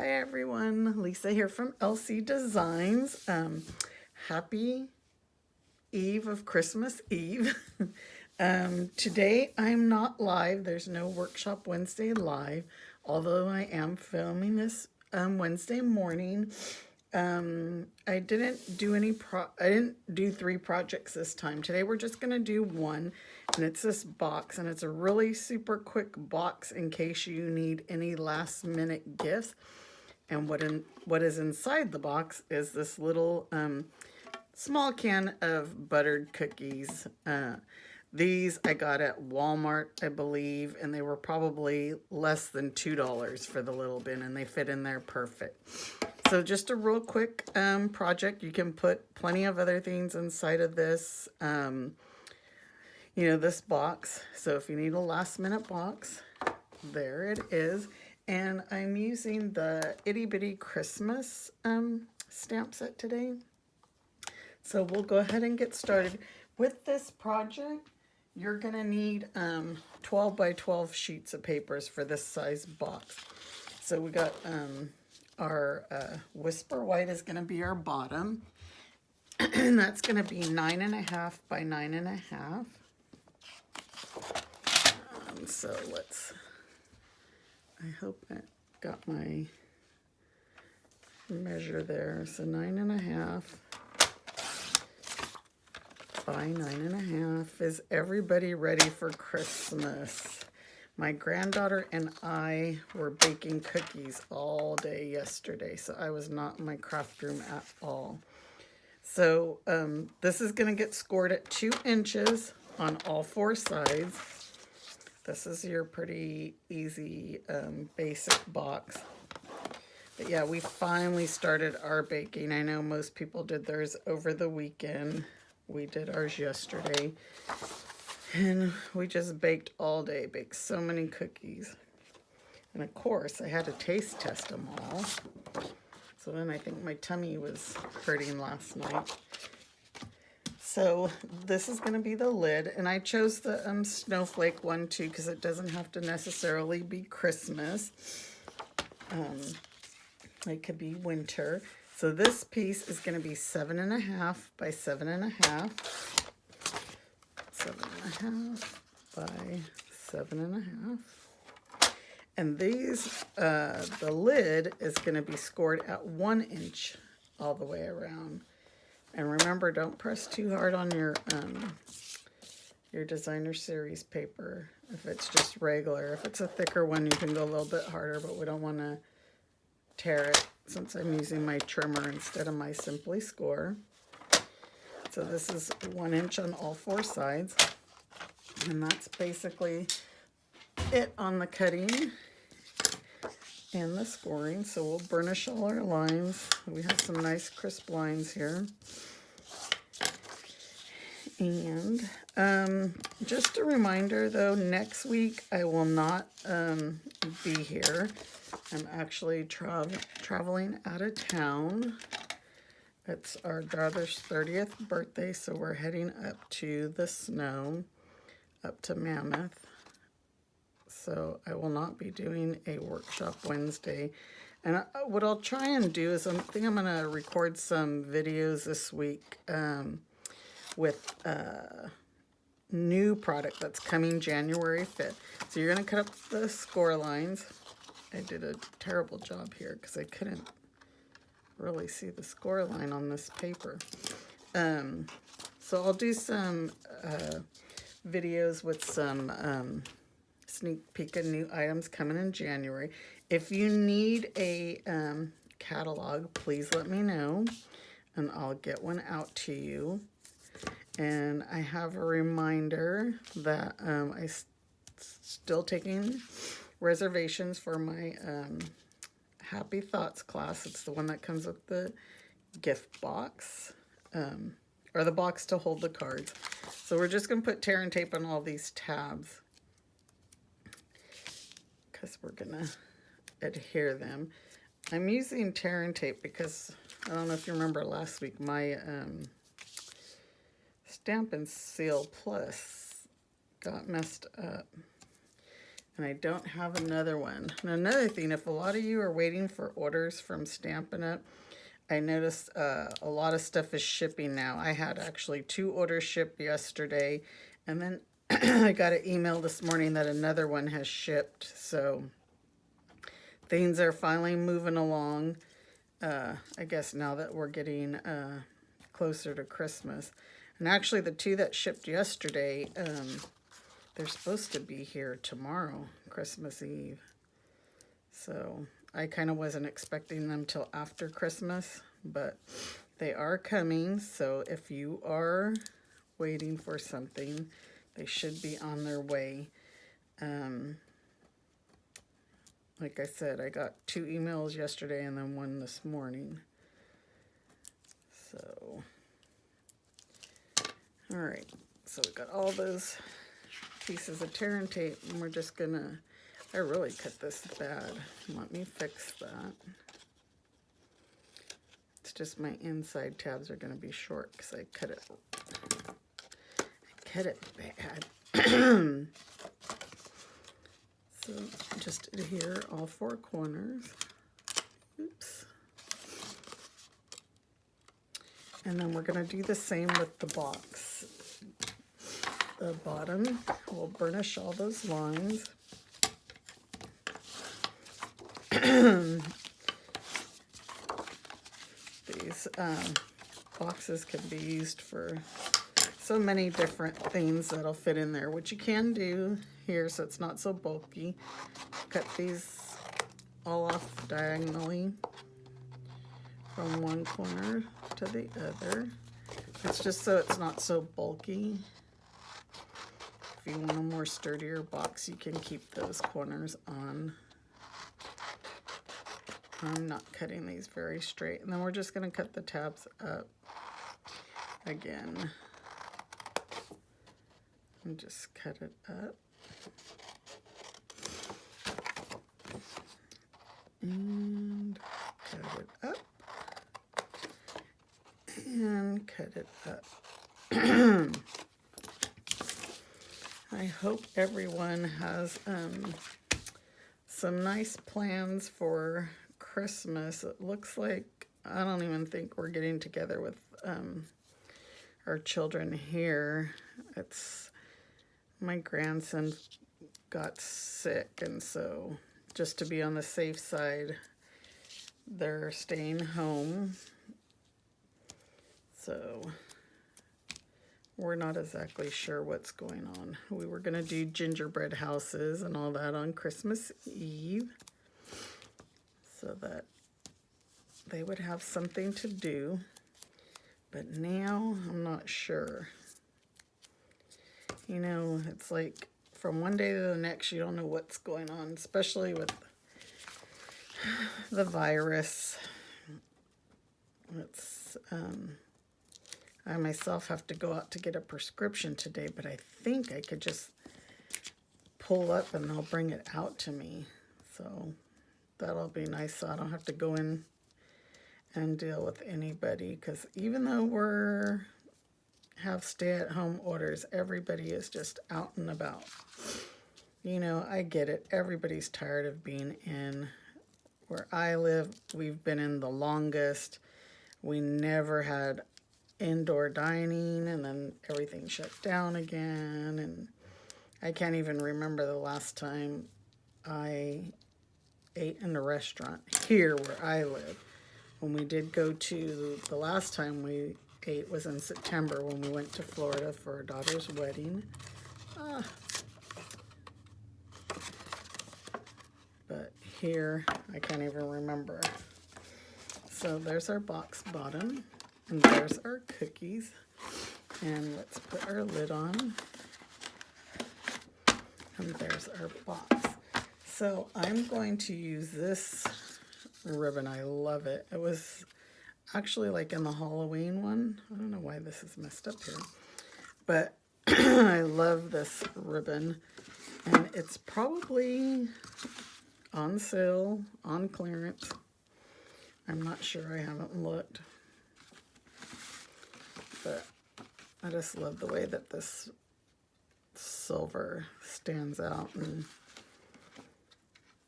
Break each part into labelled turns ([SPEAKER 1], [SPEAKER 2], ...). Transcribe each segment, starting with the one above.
[SPEAKER 1] Hi everyone, Lisa here from LC Designs. Happy Eve of Christmas Eve. Today I'm not live. There's no Workshop Wednesday live, although I am filming this Wednesday morning. I didn't do 3 projects this time. Today we're just gonna do one, and it's this box, and it's a really super quick box in case you need any last minute gifts. And what is inside the box is this little small can of buttered cookies. These I got at Walmart, I believe, and they were probably less than $2 for the little bin, and they fit in there perfect. So just a real quick project. You can put plenty of other things inside of this, this box. So if you need a last minute box, there it is. And I'm using the Itty Bitty Christmas stamp set today. So we'll go ahead and get started. With this project, you're going to need 12 by 12 sheets of papers for this size box. So we got our Whisper White is going to be our bottom. And that's going to be 9.5 by 9.5. So let's... I hope I got my measure there. So 9.5 by 9.5. Is everybody ready for Christmas? My granddaughter and I were baking cookies all day yesterday, so I was not in my craft room at all. So this is going to get scored at 2 inches on all 4 sides. This is your pretty easy basic box. But yeah, we finally started our baking. I know most people did theirs over the weekend. We did ours yesterday. And we just baked all day, baked so many cookies. And of course, I had to taste test them all. So then I think my tummy was hurting last night. So this is going to be the lid, and I chose the snowflake one too because it doesn't have to necessarily be Christmas. It could be winter. So this piece is going to be 7.5 by 7.5. 7.5 by 7.5. And these, the lid is going to be scored at 1 inch all the way around. And remember, don't press too hard on your designer series paper if it's just regular. If it's a thicker one, you can go a little bit harder, but we don't want to tear it since I'm using my trimmer instead of my Simply Score. So this is 1 inch on all 4 sides. And that's basically it on the cutting and the scoring. So we'll burnish all our lines. We have some nice crisp lines here. And just a reminder though, next week I will not be here. I'm actually traveling out of town. It's our daughter's 30th birthday, so we're heading up to the snow, up to Mammoth. So I will not be doing a Workshop Wednesday. And what I'll try and do is I think I'm going to record some videos this week with new product that's coming January 5th. So you're going to cut up the score lines. I did a terrible job here because I couldn't really see the score line on this paper. So I'll do some videos with some sneak peek of new items coming in January. If you need a catalog, please let me know and I'll get one out to you. And I have a reminder that I'm still taking reservations for my Happy Thoughts class. It's the one that comes with the gift box, or the box to hold the cards. So we're just going to put tear and tape on all these tabs because we're going to adhere them. I'm using tear and tape because, I don't know if you remember last week, my Stampin' Seal Plus got messed up. And I don't have another one. And another thing, if a lot of you are waiting for orders from Stampin' Up, I noticed a lot of stuff is shipping now. I had actually 2 orders shipped yesterday, and then I got an email this morning that another one has shipped. So things are finally moving along. I guess now that we're getting closer to Christmas. And actually the 2 that shipped yesterday, they're supposed to be here tomorrow, Christmas Eve. So I kind of wasn't expecting them till after Christmas, but they are coming. So if you are waiting for something, they should be on their way. Like I said, I got 2 emails yesterday and then 1 this morning. So, all right. So we got all those pieces of tear and tape, and we're just gonna, I really cut this bad. Let me fix that. It's just my inside tabs are gonna be short because I cut it bad. So just adhere all 4 corners. Oops. And then we're gonna do the same with the box. The bottom, we'll burnish all those lines. These boxes can be used for so many different things that'll fit in there, which you can do here so it's not so bulky. Cut these all off diagonally from one corner to the other. It's just so it's not so bulky. If you want a more sturdier box, you can keep those corners on. I'm not cutting these very straight. And then we're just going to cut the tabs up again. And just cut it up. And cut it up. And cut it up. I hope everyone has some nice plans for Christmas. It looks like, I don't even think we're getting together with our children here. It's, my grandson got sick, and so just to be on the safe side, they're staying home. So we're not exactly sure what's going on. We were going to do gingerbread houses and all that on Christmas Eve so that they would have something to do. But now I'm not sure. You know, it's like from one day to the next, you don't know what's going on, especially with the virus. It's, I myself have to go out to get a prescription today, but I think I could just pull up and they'll bring it out to me. So that'll be nice, so I don't have to go in and deal with anybody, because even though we're have stay-at-home orders, everybody is just out and about. You know, I get it. Everybody's tired of being in. Where I live, we've been in the longest. We never had indoor dining, and then everything shut down again, and I can't even remember the last time I ate in a restaurant here where I live. When we did go to, the last time we ate was in September when we went to Florida for our daughter's wedding. But here, I can't even remember. So there's our box bottom, and there's our cookies. And let's put our lid on. And there's our box. So I'm going to use this ribbon. I love it. It was actually like in the Halloween one. I don't know why this is messed up here. But I love this ribbon. And it's probably on sale, on clearance. I'm not sure. I haven't looked. But I just love the way that this silver stands out. And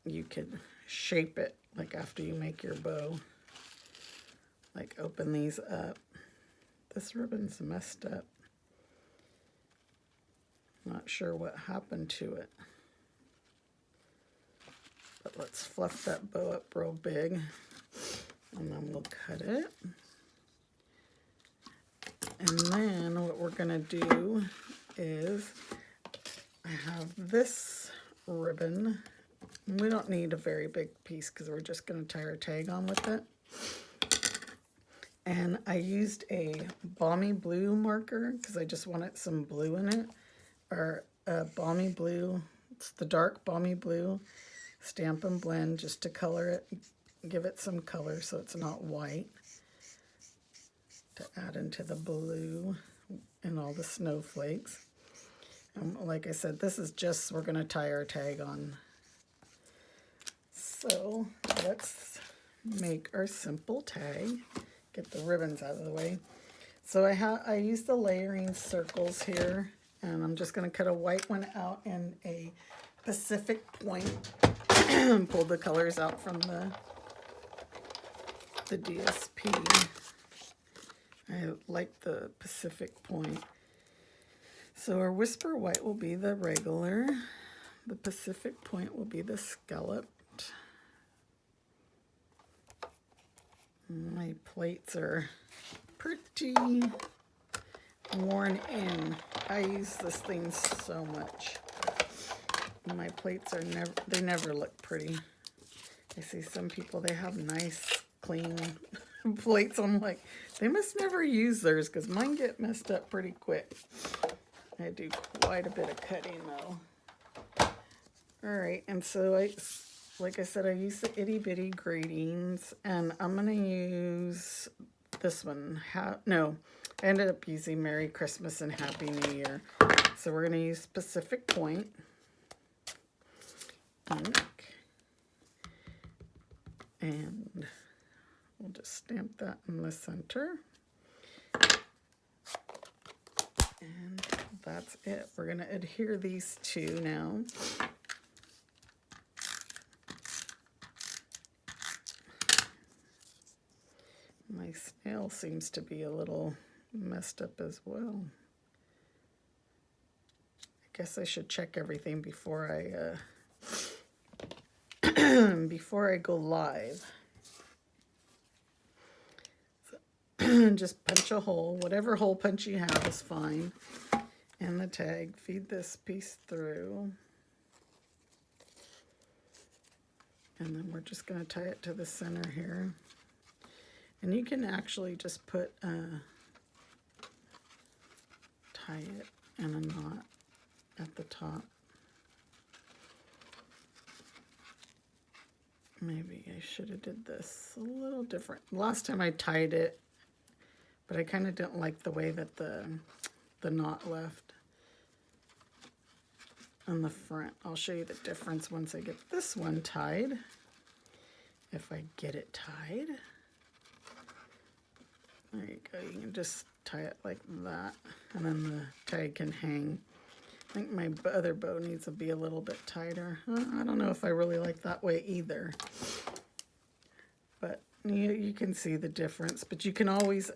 [SPEAKER 1] you could shape it, like after you make your bow. Like open these up. This ribbon's messed up. Not sure what happened to it. But let's fluff that bow up real big, and then we'll cut it. And then what we're gonna do is, I have this ribbon. We don't need a very big piece because we're just gonna tie our tag on with it. And I used a balmy blue marker because I just wanted some blue in it, or a balmy blue. It's the dark balmy blue Stampin' Blend, just to color it, give it some color so it's not white, to add into the blue and all the snowflakes. And like I said, this is just, we're going to tie our tag on. So let's make our simple tag. Get the ribbons out of the way. So I used the layering circles here, and I'm just going to cut a white one out and a Pacific point. Pulled the colors out from the DSP. I like the Pacific point. So our Whisper White will be the regular. The Pacific point will be the scalloped. My plates are pretty worn in. I use this thing so much. My plates are never look pretty. I see some people, they have nice, clean plates. I'm like, they must never use theirs because mine get messed up pretty quick. I do quite a bit of cutting though. All right, and so like I said, I use the itty bitty gratings, and I'm gonna use this one. I ended up using Merry Christmas and Happy New Year. So we're gonna use Pacific Point ink, and we'll just stamp that in the center. And that's it. We're gonna adhere these two now. My snail seems to be a little messed up as well. I guess I should check everything before I before I go live. So just punch a hole, whatever hole punch you have is fine. And the tag, feed this piece through. And then we're just going to tie it to the center here. And you can actually just put tie it in a knot at the top. Maybe I should have did this a little different. Last time I tied it, but I kind of didn't like the way that the knot left on the front. I'll show you the difference once I get this one tied. If I get it tied. There you go. You can just tie it like that, and then the tag can hang. I think my other bow needs to be a little bit tighter. I don't know if I really like that way either. But you can see the difference. But you can always,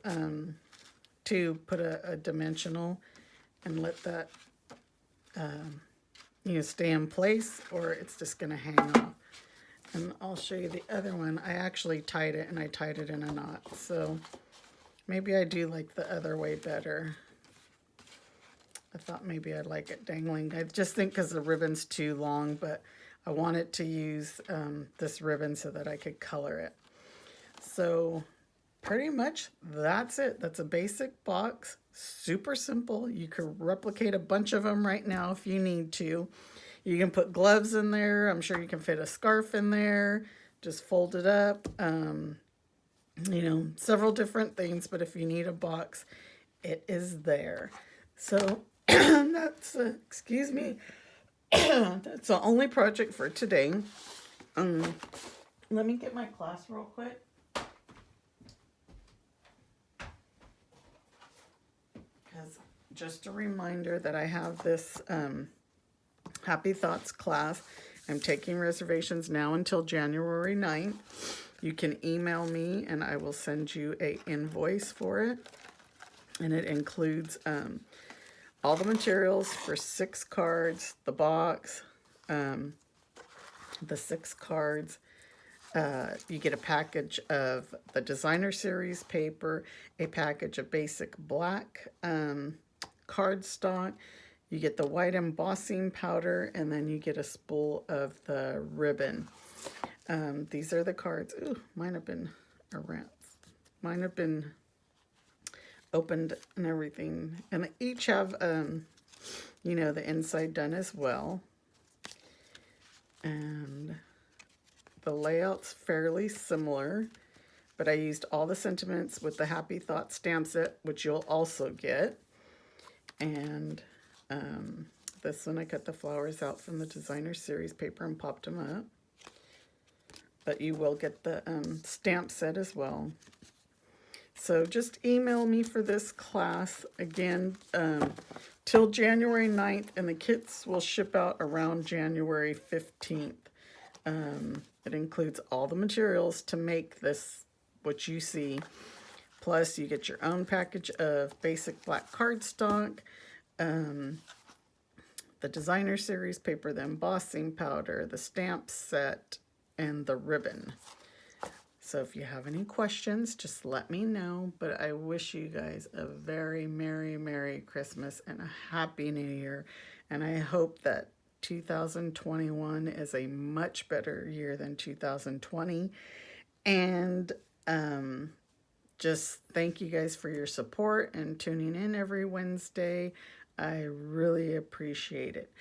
[SPEAKER 1] too, put a dimensional and let that, stay in place, or it's just going to hang off. And I'll show you the other one. I actually tied it, and I tied it in a knot. So maybe I do like the other way better. I thought maybe I'd like it dangling. I just think because the ribbon's too long, but I wanted to use this ribbon so that I could color it. So pretty much that's it. That's a basic box. Super simple. You could replicate a bunch of them right now if you need to. You can put gloves in there. I'm sure you can fit a scarf in there. Just fold it up. Several different things, but if you need a box, it is there. So that's, excuse me, that's the only project for today. Let me get my class real quick. Because just a reminder that I have this Happy Thoughts class, I'm taking reservations now until January 9th. You can email me and I will send you an invoice for it. And it includes all the materials for 6 cards, the box, the 6 cards. You get a package of the designer series paper, a package of basic black cardstock. You get the white embossing powder, and then you get a spool of the ribbon. These are the cards. Ooh, mine have been around. Mine have been opened and everything. And they each have, you know, the inside done as well. And the layout's fairly similar, but I used all the sentiments with the Happy Thought stamp set, which you'll also get. And this one I cut the flowers out from the designer series paper and popped them up. But you will get the stamp set as well. So just email me for this class again till January 9th, and the kits will ship out around January 15th. It includes all the materials to make this, what you see. Plus, you get your own package of basic black cardstock, the designer series paper, the embossing powder, the stamp set, and the ribbon. So if you have any questions, just let me know. But I wish you guys a very Merry Christmas and a Happy New Year. And I hope that 2021 is a much better year than 2020. And just thank you guys for your support and tuning in every Wednesday. I really appreciate it.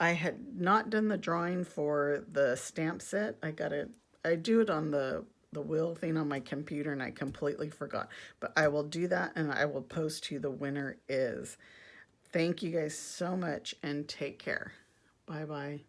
[SPEAKER 1] I had not done the drawing for the stamp set. I do it on the wheel thing on my computer, and I completely forgot. But I will do that, and I will post who the winner is. Thank you guys so much, and take care. Bye-bye.